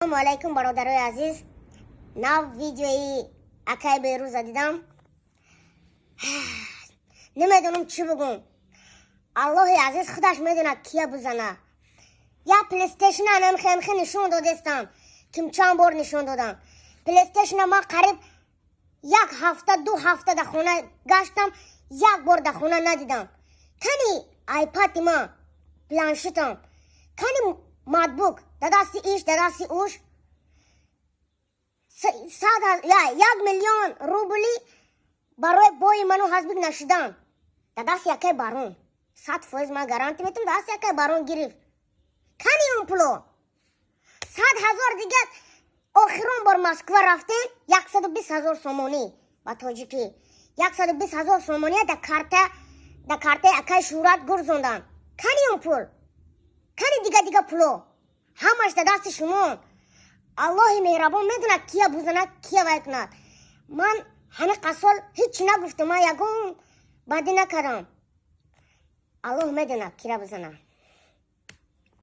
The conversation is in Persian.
السلام علیکم برادرای عزیز. نو ویدیوی اکای بیروز دیدم. نمیدونم چی بگم. الله عزیز خودش میدونه کیا بزنه. یا پلیستیشن نمخه نشون دادستم که چند بار نشون دادم. پلیستیشن ما قریب یک هفته دو هفته در خونه گشتم، یک بار در خونه ندیدم. کنی آیپاد ما پلانشتم، کنی مادبوک داداسی ایش داداسی اوش 1,000,000 روبلی برای بای منو حسبی نشدم. داداسی یکی بارون 100% من گارانتی میتونم داداسی یکی بارون گرفت. کنی اون پلو 100,000 دیگه آخرون بار مسکو رفتیم 120,000 سومونی با تاجیکی 120,000 سومونی در کارت اکای شورات گرزوندم. کنی اون پول کنی دیگه پلو همش در دست شما. الله مهربان میدونه کیا بزنه کیا وکنه. من همه قصال هیچ نگفتم، من یکم بدی نکردم. الله میدونه کیا بزنه.